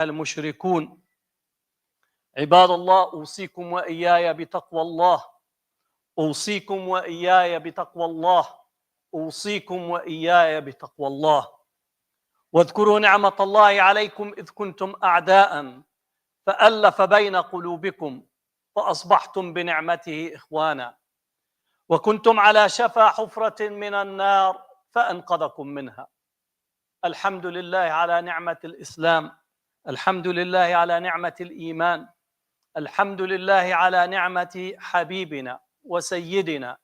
المشركون عباد الله أوصيكم وإياي بتقوى الله أوصيكم وإياي بتقوى الله أوصيكم وإياي بتقوى الله واذكروا نعمة الله عليكم إذ كنتم أعداء فألف بين قلوبكم فأصبحتم بنعمته إخوانا وكنتم على شفا حفرة من النار فأنقذكم منها. الحمد لله على نعمة الإسلام، الحمد لله على نعمة الإيمان، الحمد لله على نعمة حبيبنا وسيدنا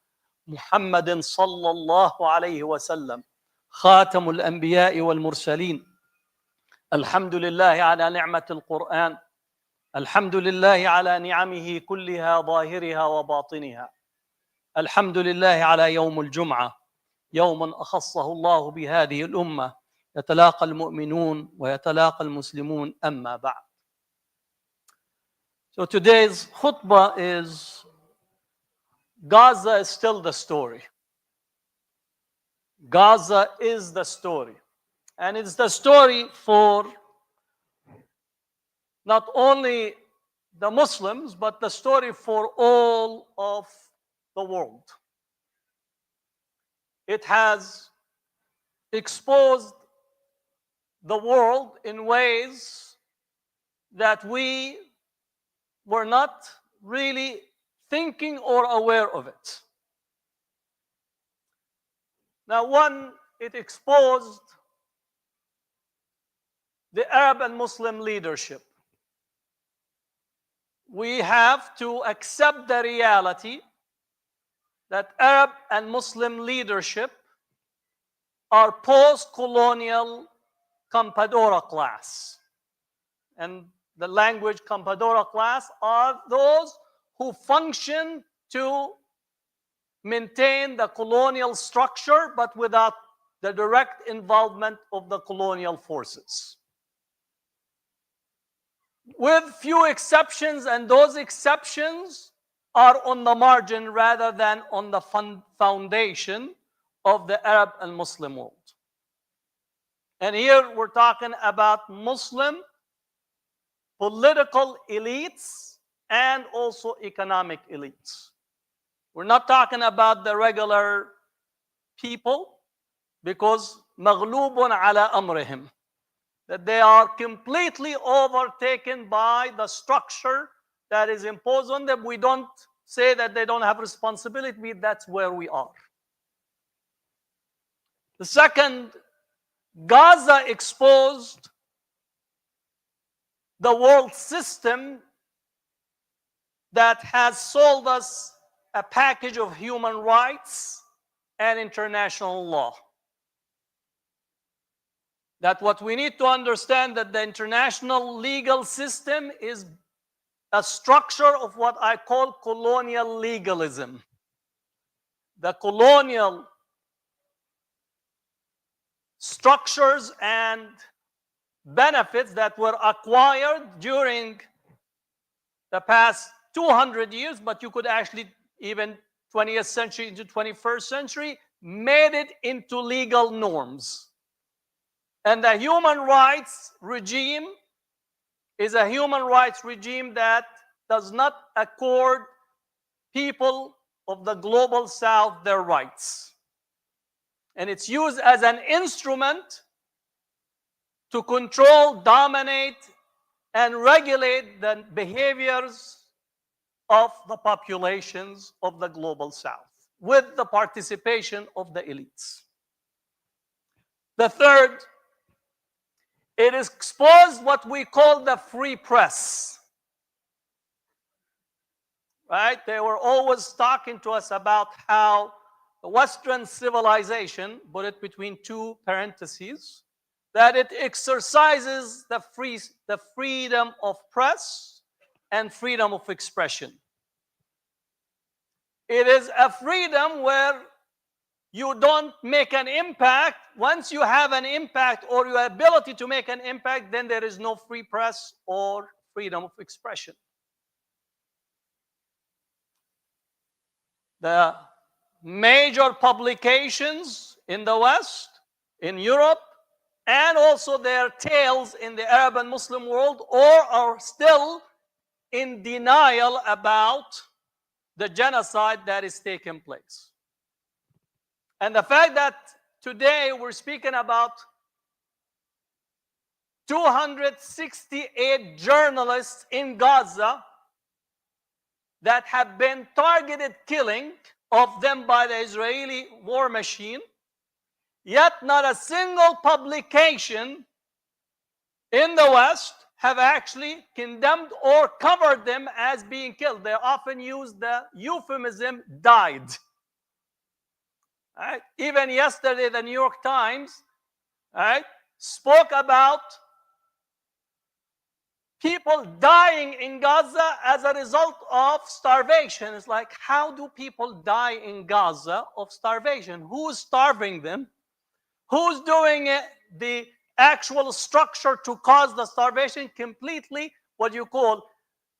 محمد صلى الله عليه وسلم خاتم الأنبياء والمرسلين. الحمد لله على نعمة القرآن، الحمد لله على نعمه كلها ظاهرها وباطنها. الحمد لله على يوم الجمعة، يوم أخصه الله بهذه الأمة يتلاقى المؤمنون ويتلاقى المسلمون. أما بعد. So today's khutbah is Gaza is still the story. Gaza is the story. And it's the story for not only the Muslims, but the story for all of the world. It has exposed the world in ways that we were not really thinking or aware of it. Now, one, it exposed the Arab and Muslim leadership. We have to accept the reality that Arab and Muslim leadership are post-colonial Campadora class. And the language Campadora class are those who function to maintain the colonial structure, but without the direct involvement of the colonial forces. With few exceptions, and those exceptions are on the margin rather than on the foundation of the Arab and Muslim world. And here we're talking about Muslim political elites and also economic elites. We're not talking about the regular people, because maghlubun ala amrihim, that they are completely overtaken by the structure that is imposed on them. We don't say that they don't have responsibility, that's where we are. The second, Gaza exposed the world system that has sold us a package of human rights and international law. That what we need to understand, that the international legal system is a structure of what I call colonial legalism. The colonial structures and benefits that were acquired during the past 200 years, but you could actually even 20th century into 21st century, made it into legal norms. And the human rights regime is a human rights regime that does not accord people of the global south their rights. And it's used as an instrument to control, dominate, and regulate the behaviors of the populations of the global south with the participation of the elites. The third, it exposed what we call the free press. Right? They were always talking to us about how the Western civilization, put it between two parentheses, that it exercises the freedom of press and freedom of expression. It is a freedom where you don't make an impact. Once you have an impact or your ability to make an impact, then there is no free press or freedom of expression. The major publications in the West, in Europe, and also their tails in the Arab and Muslim world, or are still in denial about the genocide that is taking place. And the fact that today we're speaking about 268 journalists in Gaza that have been targeted killing of them by the Israeli war machine, yet not a single publication in the West have actually condemned or covered them as being killed. They often use the euphemism died. Right? Even yesterday, the New York Times, right, spoke about people dying in Gaza as a result of starvation. It's like, how do people die in Gaza of starvation? Who's starving them? Who's doing it, the actual structure to cause the starvation? Completely what you call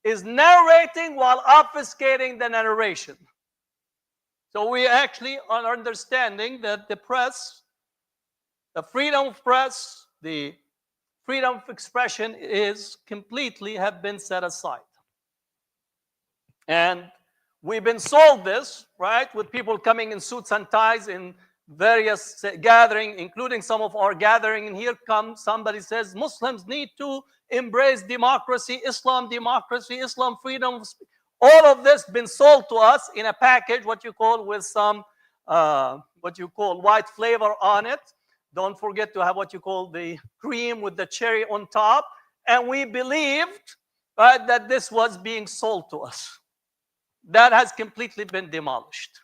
is narrating while obfuscating the narration. So we actually are understanding that the press, the freedom of press, the freedom of expression is completely have been set aside. And we've been sold this, right, with people coming in suits and ties in various gatherings, including some of our gathering. And here comes somebody says Muslims need to embrace democracy, Islam democracy, Islam freedom. All of this been sold to us in a package, what you call with some, what you call white flavor on it. Don't forget to have what you call the cream with the cherry on top. And we believed, right, that this was being sold to us. That has completely been demolished.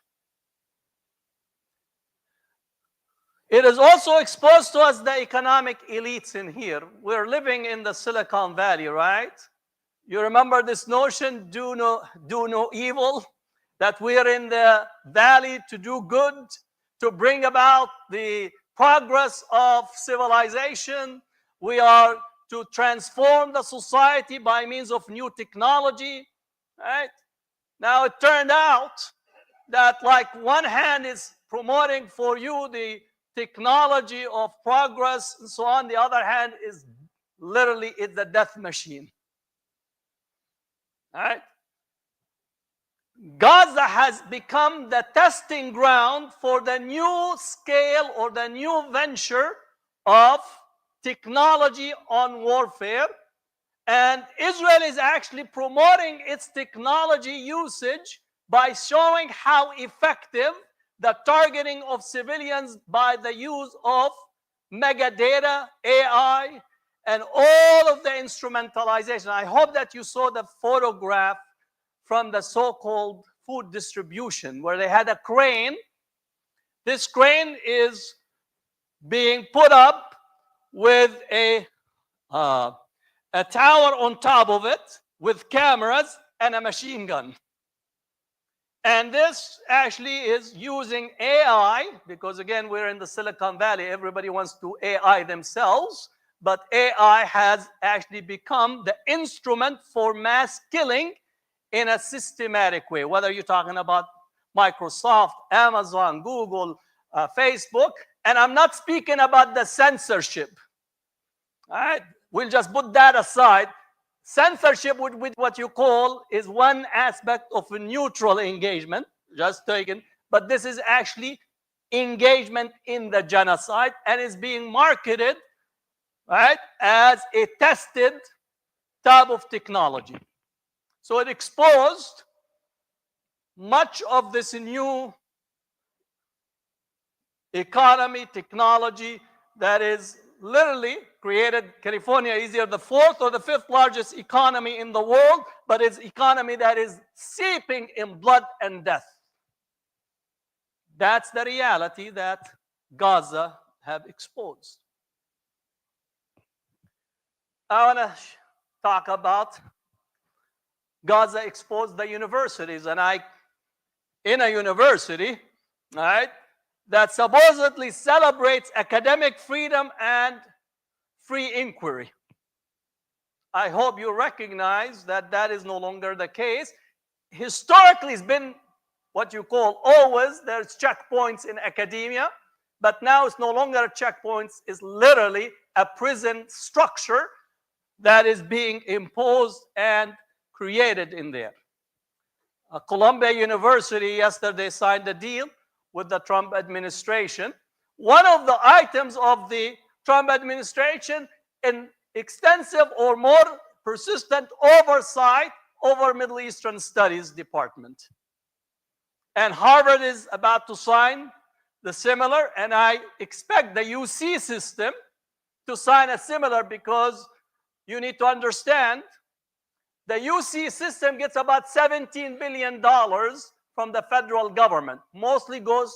It is also exposed to us the economic elites in here. We're living in the Silicon Valley, right? You remember this notion, do no evil, that we're in the valley to do good, to bring about the progress of civilization. We are to transform the society by means of new technology, right? Now it turned out that like one hand is promoting for you the technology of progress and so on, the other hand is literally it's the death machine. All right? Gaza has become the testing ground for the new scale or the new venture of technology on warfare. And Israel is actually promoting its technology usage by showing how effective the targeting of civilians by the use of mega data, AI, and all of the instrumentalization. I hope that you saw the photograph from the so-called food distribution where they had a crane. This crane is being put up with a tower on top of it with cameras and a machine gun. And this actually is using AI, because again, we're in the Silicon Valley. Everybody wants to AI themselves, but AI has actually become the instrument for mass killing in a systematic way, whether you're talking about Microsoft, Amazon, Google, Facebook. And I'm not speaking about the censorship. All right, we'll just put that aside. Censorship with what you call is one aspect of a neutral engagement, just taken, but this is actually engagement in the genocide and is being marketed, right, as a tested type of technology. So it exposed much of this new economy, technology that is literally created. California is either the fourth or the fifth largest economy in the world, but it's an economy that is seeping in blood and death. That's the reality that Gaza have exposed. I want to talk about Gaza exposed the universities, and in a university, right, that supposedly celebrates academic freedom and free inquiry. I hope you recognize that that is no longer the case. Historically, it's been what you call always, there's checkpoints in academia. but now it's no longer a checkpoint, it's literally a prison structure that is being imposed and created in there. Columbia University yesterday signed a deal with the Trump administration. One of the items of the Trump administration, an extensive or more persistent oversight over Middle Eastern Studies Department. And Harvard is about to sign the similar, and I expect the UC system to sign a similar, because you need to understand the UC system gets about $17 billion from the federal government. Mostly goes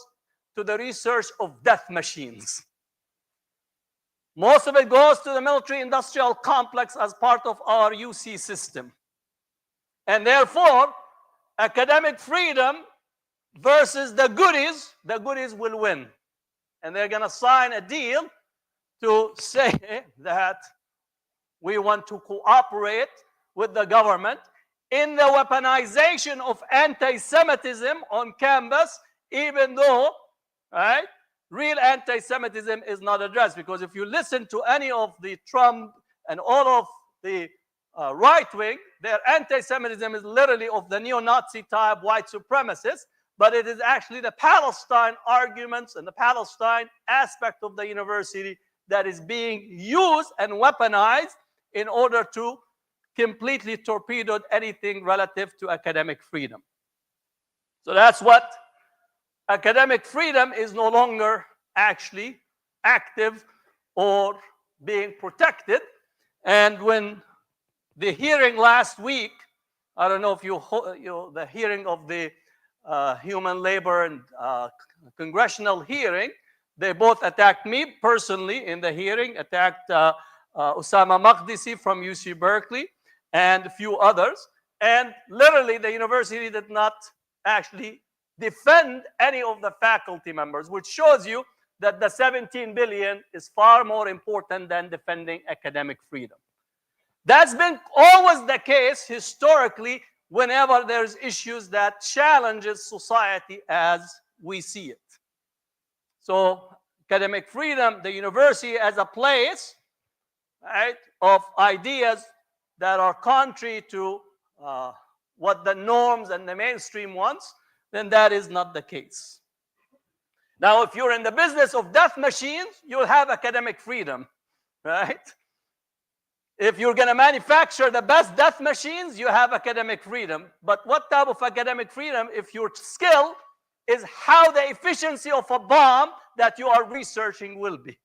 to the research of death machines. Most of it goes to the military-industrial complex as part of our UC system. And therefore, academic freedom versus the goodies will win. And they're going to sign a deal to say that we want to cooperate with the government in the weaponization of anti-Semitism on campus, even though, right, real anti-Semitism is not addressed. Because if you listen to any of the Trump and all of the right wing, their anti-Semitism is literally of the neo-Nazi type, white supremacists, but it is actually the Palestine arguments and the Palestine aspect of the university that is being used and weaponized in order to completely torpedo anything relative to academic freedom. So that's what academic freedom is no longer actually active or being protected. And when the hearing last week, I don't know if the hearing of the Human Labor and Congressional hearing, they both attacked me personally in the hearing, attacked Osama Maqdisi from UC Berkeley and a few others. And literally the university did not actually defend any of the faculty members, which shows you that the 17 billion is far more important than defending academic freedom. That's been always the case historically whenever there's issues that challenges society as we see it. So academic freedom, the university as a place, right, of ideas that are contrary to what the norms and the mainstream wants, then that is not the case. Now, if you're in the business of death machines, you'll have academic freedom, right? If you're going to manufacture the best death machines, you have academic freedom. But what type of academic freedom if your skill is how the efficiency of a bomb that you are researching will be?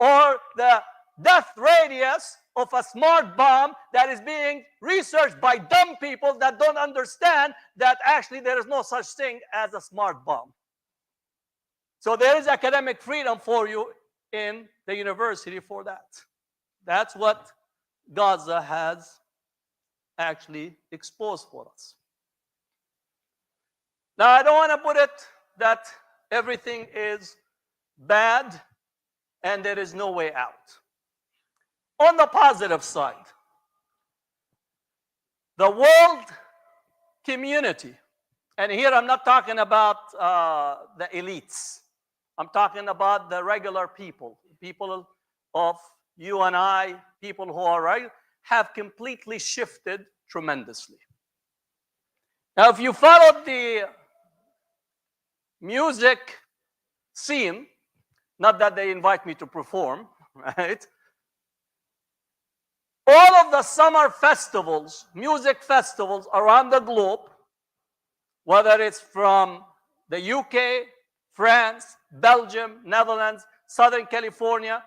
Or the death radius of a smart bomb that is being researched by dumb people that don't understand that actually there is no such thing as a smart bomb. So there is academic freedom for you in the university for that. That's what Gaza has actually exposed for us. Now, I don't want to put it that everything is bad and there is no way out. On the positive side, the world community, and here I'm not talking about the elites. I'm talking about the regular people, people of you and I, people who are right, have completely shifted tremendously. Now, if you followed the music scene, not that they invite me to perform, right? All of the summer festivals, music festivals around the globe, whether it's from the UK, France, Belgium, Netherlands, Southern California,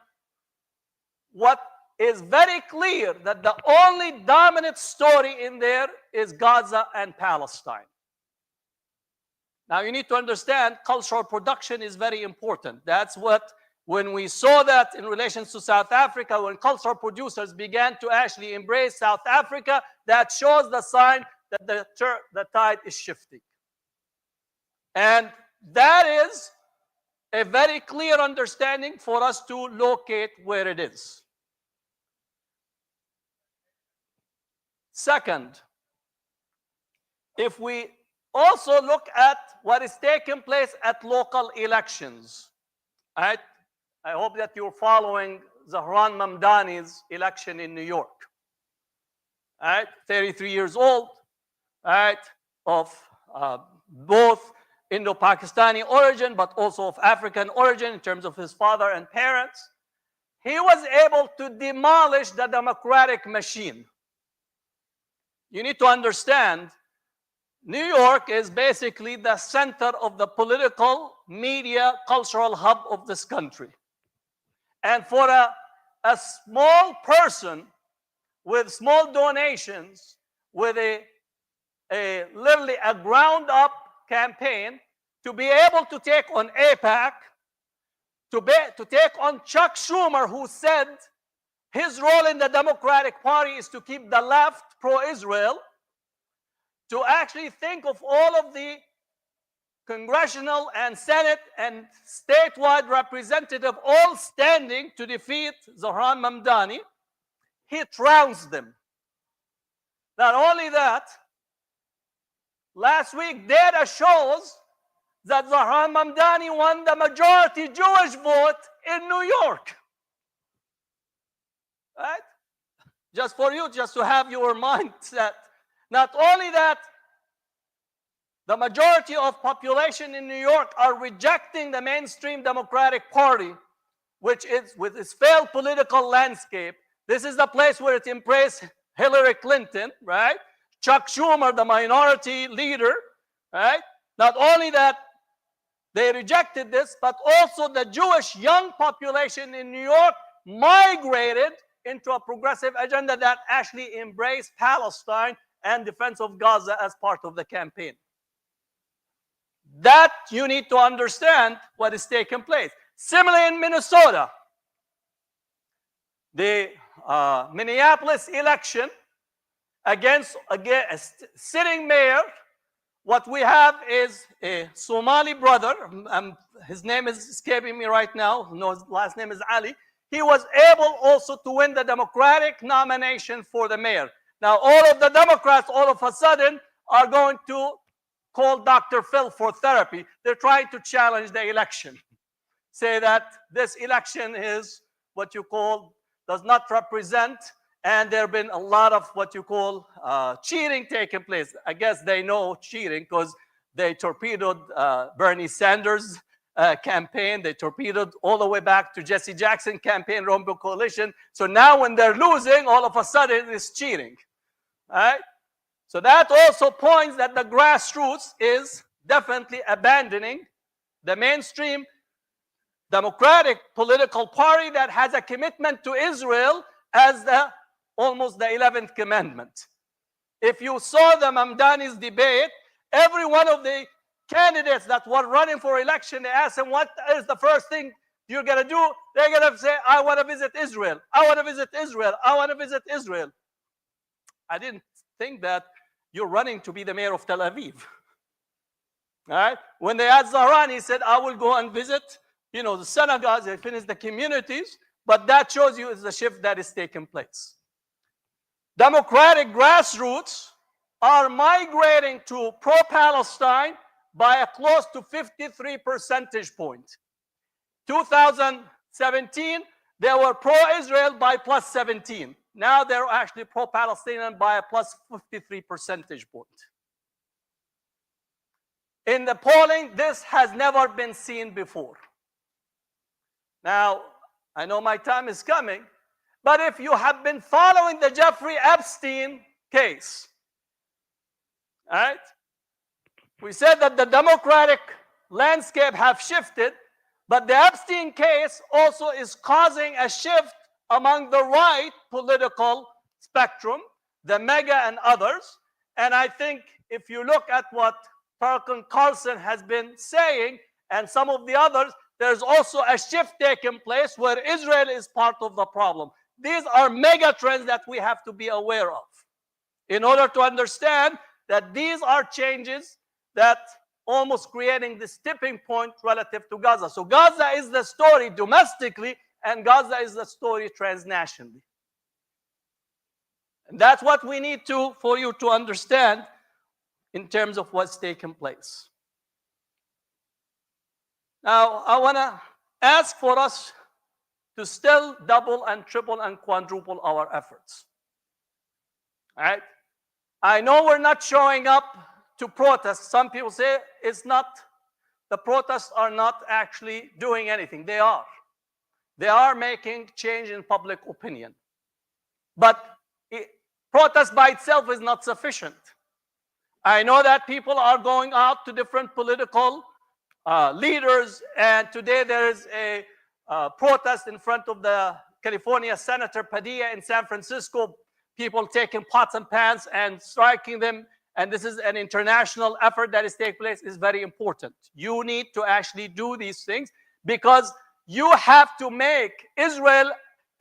what is very clear that the only dominant story in there is Gaza and Palestine. Now you need to understand cultural production is very important. That's what, when we saw that in relation to South Africa, when cultural producers began to actually embrace South Africa, that shows the sign that the tide is shifting. And that is a very clear understanding for us to locate where it is. Second, if we also look at what is taking place at local elections, Right? I hope that you're following Zahran Mamdani's election in New York. Right? 33 years old, right? Of both Indo-Pakistani origin, but also of African origin in terms of his father and parents. He was able to demolish the democratic machine. You need to understand, New York is basically the center of the political, media, cultural hub of this country. And for a small person with small donations, with literally a ground up campaign, to be able to take on AIPAC, to take on Chuck Schumer, who said his role in the Democratic Party is to keep the left pro-Israel, to actually think of all of the congressional and Senate and statewide representative all standing to defeat Zahran Mamdani, he trounced them. Not only that, last week data shows that Zahran Mamdani won the majority Jewish vote in New York. Right? Just for you, just to have your mindset. Not only that, the majority of population in New York are rejecting the mainstream Democratic Party, which is, with its failed political landscape, this is the place where it embraced Hillary Clinton, right? Chuck Schumer, the minority leader, right? Not only that, they rejected this, but also the Jewish young population in New York migrated into a progressive agenda that actually embraced Palestine and defense of Gaza as part of the campaign. That you need to understand what is taking place. Similarly in Minnesota, the Minneapolis election against a sitting mayor, what we have is a Somali brother, his name is escaping me right now, no, his last name is Ali. He was able also to win the Democratic nomination for the mayor. Now all of the Democrats all of a sudden are going to call Dr. Phil for therapy. They're trying to challenge the election. Say that this election is what you call, does not represent, and there have been a lot of what you call cheating taking place. I guess they know cheating because they torpedoed Bernie Sanders' campaign. They torpedoed all the way back to Jesse Jackson campaign, Rombo Coalition. So now when they're losing, all of a sudden it's cheating. All right? So that also points that the grassroots is definitely abandoning the mainstream Democratic political party that has a commitment to Israel as almost the 11th commandment. If you saw the Mamdani's debate, every one of the candidates that were running for election, they asked him, what is the first thing you're going to do? They're going to say, I want to visit Israel. I want to visit Israel. I want to visit Israel. I didn't think that you're running to be the mayor of Tel Aviv. All right? When they asked Zahran, he said, I will go and visit, the synagogues, they finish the communities, but that shows you is the shift that is taking place. Democratic grassroots are migrating to pro-Palestine by a close to 53 percentage point. 2017, they were pro-Israel by plus 17. Now they're actually pro-Palestinian by a plus 53 percentage point. In the polling, this has never been seen before. Now, I know my time is coming, but if you have been following the Jeffrey Epstein case, all right, we said that the Democratic landscape have shifted, but the Epstein case also is causing a shift among the right political spectrum, the MAGA and others. And I think if you look at what Tucker Carlson has been saying and some of the others, there's also a shift taking place where Israel is part of the problem. These are mega trends that we have to be aware of in order to understand that these are changes that almost creating this tipping point relative to Gaza. So Gaza is the story domestically, and Gaza is the story transnationally. And that's what we need for you to understand in terms of what's taking place. Now, I want to ask for us to still double and triple and quadruple our efforts. All right? I know we're not showing up to protest. Some people say it's not, the protests are not actually doing anything. They are. They are making change in public opinion. But protest by itself is not sufficient. I know that people are going out to different political leaders, and today there is a protest in front of the California Senator Padilla in San Francisco, people taking pots and pans and striking them, and this is an international effort that is taking place, is very important. You need to actually do these things because you have to make Israel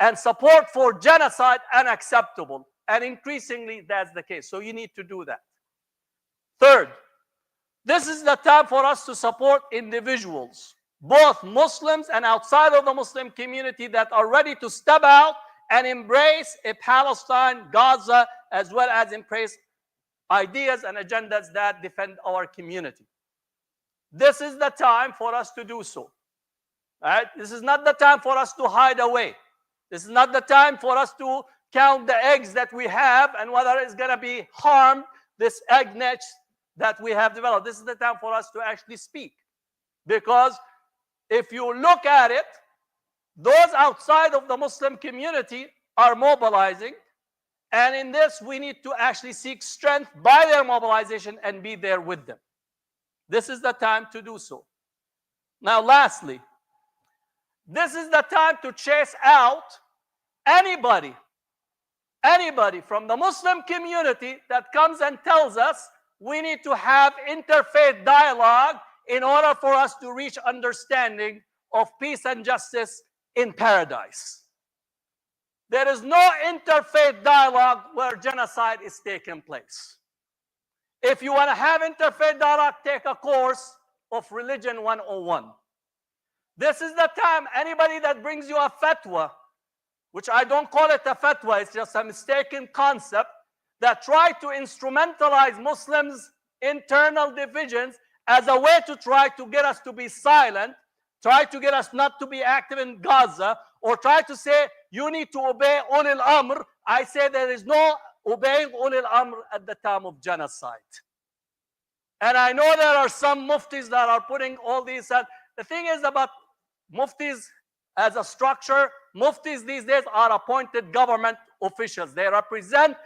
and support for genocide unacceptable, and increasingly that's the case. So you need to do that. Third, this is the time for us to support individuals, both Muslims and outside of the Muslim community, that are ready to step out and embrace a Palestine, Gaza, as well as embrace ideas and agendas that defend our community. This is the time for us to do so. Right? This is not the time for us to hide away. This is not the time for us to count the eggs that we have and whether it's going to be harmed, this egg nest that we have developed. This is the time for us to actually speak. Because if you look at it, those outside of the Muslim community are mobilizing. And in this, we need to actually seek strength by their mobilization and be there with them. This is the time to do so. Now, lastly, this is the time to chase out anybody from the Muslim community that comes and tells us we need to have interfaith dialogue in order for us to reach understanding of peace and justice in paradise. There is no interfaith dialogue where genocide is taking place. If you want to have interfaith dialogue, take a course of Religion 101. This is the time anybody that brings you a fatwa, which I don't call it a fatwa, it's just a mistaken concept, that try to instrumentalize Muslims' internal divisions as a way to try to get us to be silent, try to get us not to be active in Gaza, or try to say you need to obey Ulil Amr. I say there is no obeying Ulil Amr at the time of genocide. And I know there are some muftis that are putting all these. The thing is about muftis as a structure, muftis these days are appointed government officials. They represent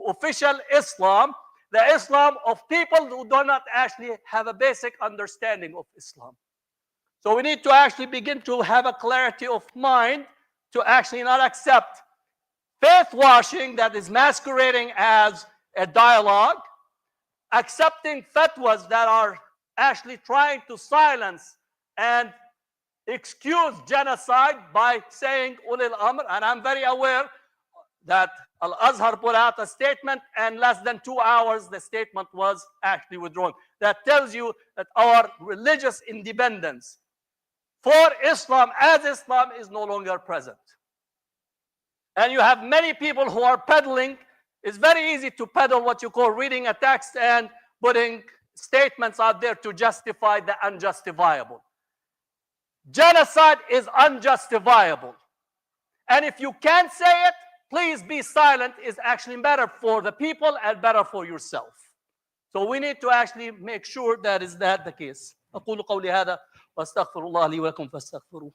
official Islam, the Islam of people who do not actually have a basic understanding of Islam. So we need to actually begin to have a clarity of mind to actually not accept faith washing that is masquerading as a dialogue, accepting fatwas that are actually trying to silence and excuse genocide by saying Ulil Amr. And I'm very aware that Al-Azhar put out a statement, and less than 2 hours the statement was actually withdrawn. That tells you that our religious independence for Islam as Islam is no longer present. And you have many people who are peddling. It's very easy to peddle what you call reading a text and putting statements out there to justify the unjustifiable. Genocide is unjustifiable. And if you can't say it, please be silent is actually better for the people and better for yourself. So we need to actually make sure that is that the case. أقول قولي هذا واستغفر الله لي ولكم فاستغفروه.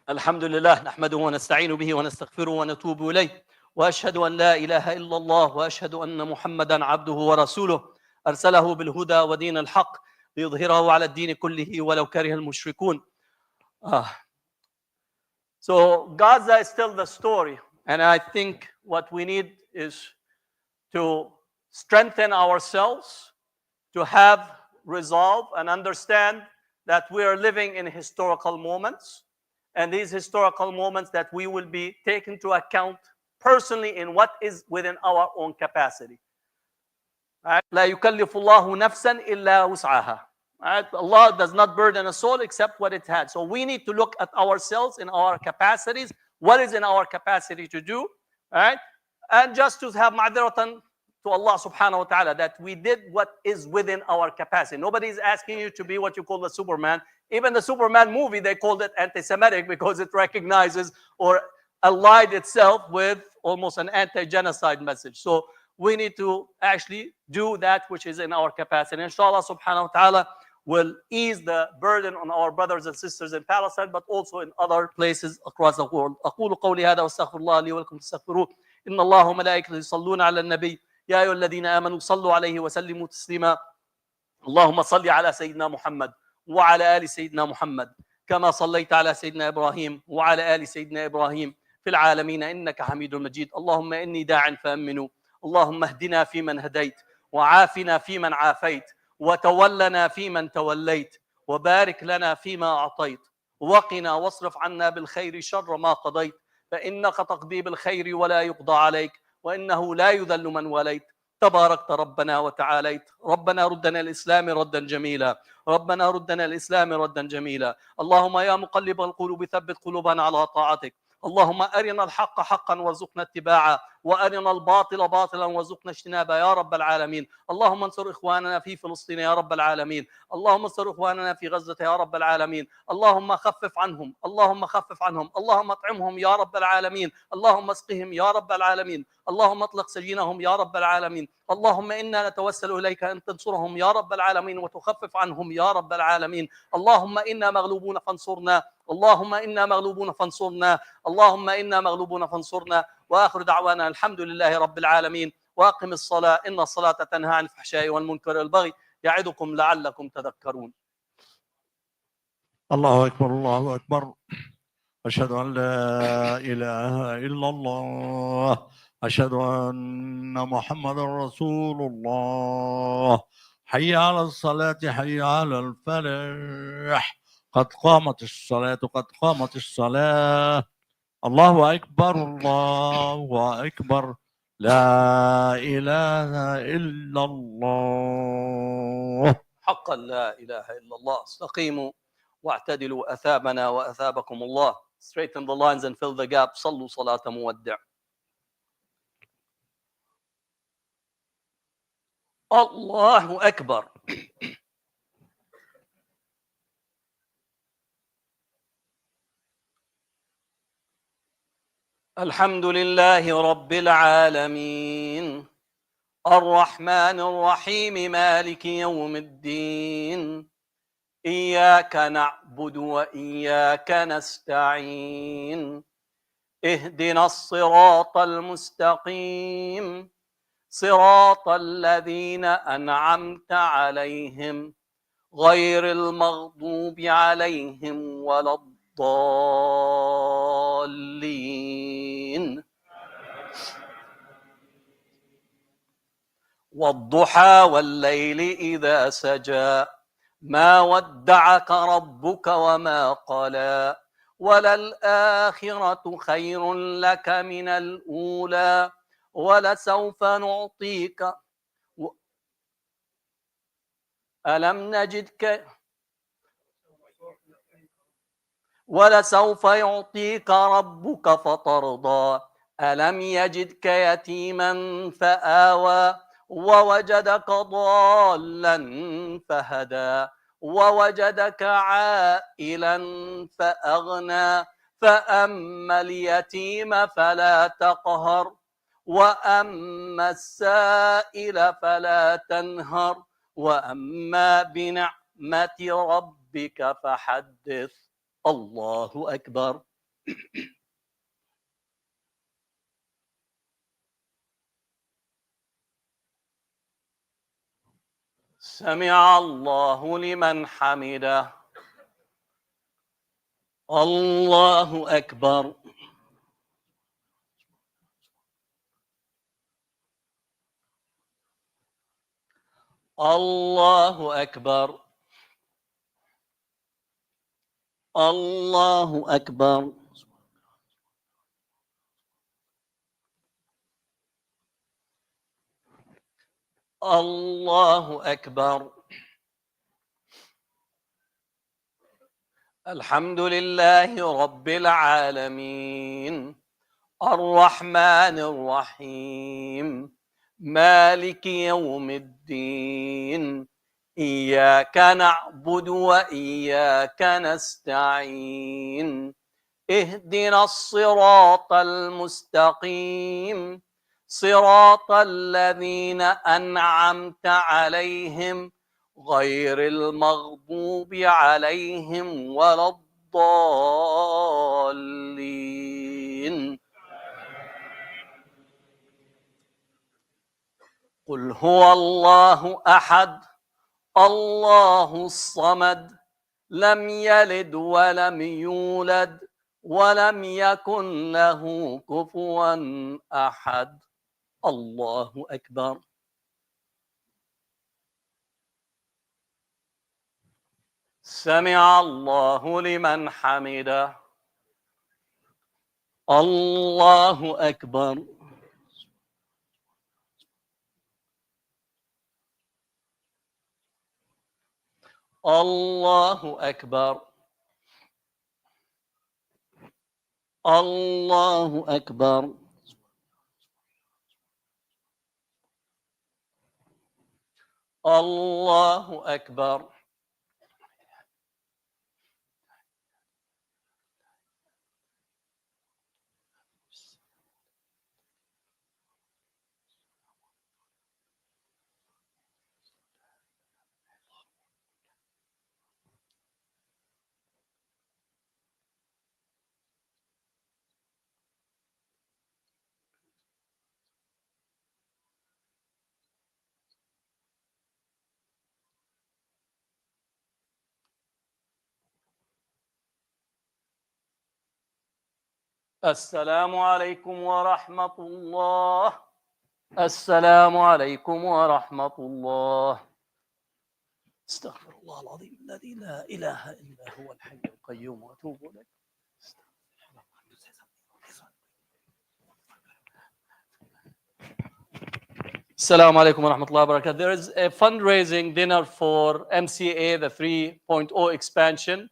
الحمد لله نحمده ونستعين به ونستغفره ونتوب إليه وأشهد أن لا إله إلا الله وأشهد أن محمدا عبده ورسوله أرسله بالهدى ودين الحق ليظهره على الدين كله ولو كره المشركون. So Gaza is still the story, and I think what we need is to strengthen ourselves, to have resolve and understand that we are living in historical moments, and these historical moments that we will be taken into account personally in what is within our own capacity. لا يكلف الله نفسا إلا وسعها. Allah does not burden a soul except what it had. So we need to look at ourselves in our capacities. What is in our capacity to do? Right? And just to have ma'diratan to Allah subhanahu wa ta'ala that we did what is within our capacity. Nobody is asking you to be what you call the Superman. Even the Superman movie, they called it anti-Semitic because it recognizes or allied itself with almost an anti-genocide message. So we need to actually do that which is in our capacity. Inshallah subhanahu wa ta'ala will ease the burden on our brothers and sisters in Palestine, but also in other places across the world. أقول قولي هذا واستغفر الله لي ولكم فاستغفروه إن الله وملائكته يصلون على النبي يا أيها الذين آمنوا صلوا عليه وسلموا تسليما اللهم صل على سيدنا محمد وعلى آل سيدنا محمد كما صليت على سيدنا إبراهيم وعلى آل سيدنا إبراهيم في العالمين إنك حميد مجيد اللهم إني داع فأمنوا اللهم اهدنا فيمن هديت وعافنا فيمن عافيت وتولنا فيمن توليت وبارك لنا فيما أعطيت وقنا واصرف عنا بالخير شر ما قضيت فإنك تقضي بالخير ولا يقضى عليك وإنه لا يذل من وليت تباركت ربنا وتعاليت ربنا ردنا الإسلام ردا جميلا ربنا ردنا الإسلام ردا جميلا اللهم يا مقلب القلوب ثبت قلوبنا على طاعتك اللهم أرنا الحق حقا وارزقنا اتباعه وأرنا الباطل باطلا وارزقنا اجتنابه يا رب العالمين اللهم انصر إخواننا في فلسطين يا رب العالمين اللهم انصر إخواننا في غزة يا رب العالمين اللهم خفف عنهم اللهم خفف عنهم اللهم اطعمهم يا رب العالمين اللهم اسقهم يا رب العالمين اللهم اطلق سجينهم يا رب العالمين اللهم إنا نتوسل إليك أن تنصرهم يا رب العالمين وتخفف عنهم يا رب العالمين اللهم إنا مغلوبون فانصرنا اللهم إنا مغلوبون فانصرنا اللهم إنا مغلوبون فانصرنا وآخر دعوانا الحمد لله رب العالمين وأقم الصلاة إن الصلاة تنهى عن الفحشاء والمنكر والبغي يعظكم لعلكم تذكرون. الله أكبر الله أكبر أشهد أن لا إله إلا الله أشهد أن محمد رسول الله حي على الصلاة حي على الفلاح قد قامت الصلاة قد قامت الصلاة الله أكبر الله أكبر لا إله إلا الله حقا لا إله إلا الله استقيموا واعتدلوا أثابنا وأثابكم الله straighten the lines and fill the gap صلوا صلاة مودع الله أكبر الحمد لله رب العالمين الرحمن الرحيم مالك يوم الدين إياك نعبد وإياك نستعين اهدنا الصراط المستقيم صراط الذين أنعمت عليهم غير المغضوب عليهم ولا الضالين والضحى والليل إذا سجى ما ودعك ربك وما قلى وللآخرة خير لك من الأولى ولسوف نعطيك ألم نجدك ولسوف يعطيك ربك فترضى ألم يجدك يتيما فآوى ووجدك ضالا فهدى ووجدك عائلا فأغنى فأما اليتيم فلا تقهر وأما السائل فلا تنهر وأما بنعمة ربك فحدث الله أكبر سمع الله لمن حمده الله أكبر الله أكبر الله أكبر الله أكبر الحمد لله رب العالمين الرحمن الرحيم مالك يوم الدين إياك نعبد وإياك نستعين اهدنا الصراط المستقيم صراط الذين أنعمت عليهم غير المغضوب عليهم ولا الضالين قل هو الله أحد الله الصمد لم يلد ولم يولد ولم يكن له كفوا أحد الله أكبر سمع الله لمن حمده الله أكبر الله أكبر الله أكبر الله أكبر السلام عليكم ورحمة الله السلام عليكم ورحمة الله استغفر الله العظيم الذي لا إله إلا هو الحي القيوم وأتوب إليه Assalamu alaikum wa rahmatullahi wa barakatuh. There is a fundraising dinner for MCA, the 3.0 expansion.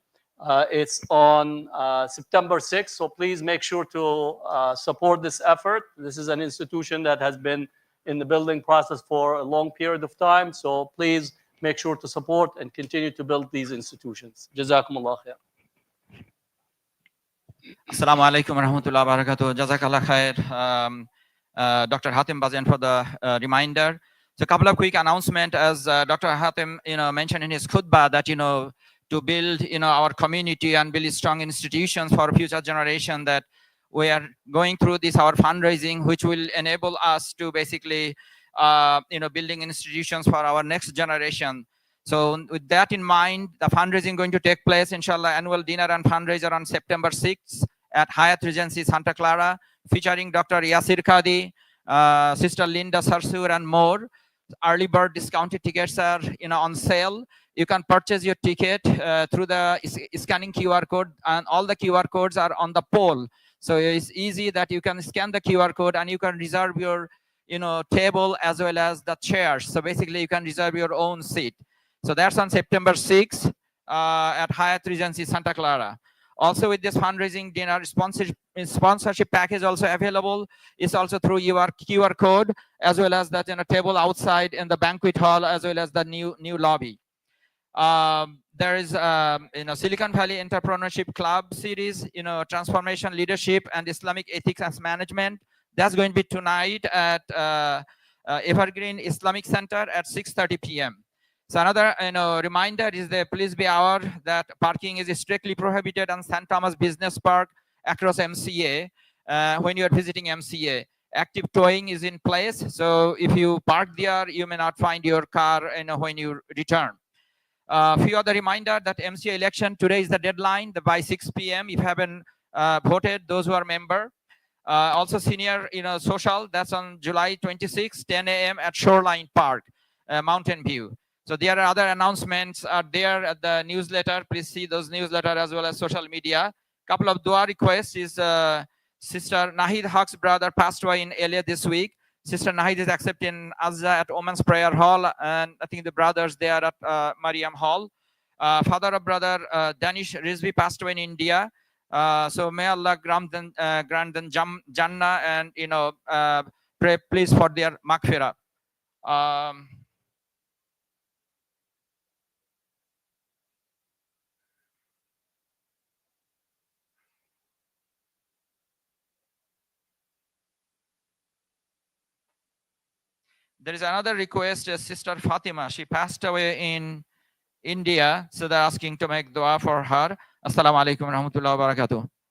It's on September 6th, so please make sure to support this effort. This is an institution that has been in the building process for a long period of time, so please make sure to support and continue to build these institutions. Jazakumullah khair. Assalamu alaikum warahmatullahi wabarakatuh. Jazakallah khair, Dr. Hatem Bazian, for the reminder. So a couple of quick announcements, as Dr. Hatem, mentioned in his khutbah that, to build, our community and build strong institutions for future generation, that we are going through this, our fundraising, which will enable us to basically, building institutions for our next generation. So with that in mind, the fundraising going to take place, inshallah, annual dinner and fundraiser on September 6th at Hyatt Regency Santa Clara, featuring Dr. Yasir Kadi, Sister Linda Sarsur, and more. Early bird discounted tickets are on sale. You can purchase your ticket through the scanning QR code, and all the QR codes are on the pole. So it's easy that you can scan the QR code and you can reserve your table as well as the chairs. So basically you can reserve your own seat. So that's on September 6th at Hyatt Regency Santa Clara. Also, with this fundraising dinner, sponsorship package also available. It's also through your QR code, as well as that table outside in the banquet hall, as well as the new lobby. There is Silicon Valley Entrepreneurship Club series, transformation, leadership, and Islamic ethics and management. That's going to be tonight at Evergreen Islamic Center at 6:30 p.m. So another reminder is that please be aware that parking is strictly prohibited on St. Thomas Business Park across MCA when you are visiting MCA. Active towing is in place, so if you park there, you may not find your car when you return. A few other reminder that MCA election today is the deadline. By 6 p.m. if you haven't voted, those who are member. Also senior social, that's on July 26, 10 a.m. at Shoreline Park, Mountain View. So there are other announcements are there at the newsletter. Please see those newsletter as well as social media. Couple of dua requests is Sister Nahid Haq's brother passed away in LA this week. Sister Nahid is accepting Azza at Women's Prayer Hall, and I think the brothers they are at Mariam Hall. Father of brother Danish Rizvi passed away in India. So may Allah grant them Jannah, and pray please for their maghfirah. There is another request, Sister Fatima. She passed away in India, so they're asking to make dua for her. Assalamu alaikum wa rahmatullahi wa barakatuh.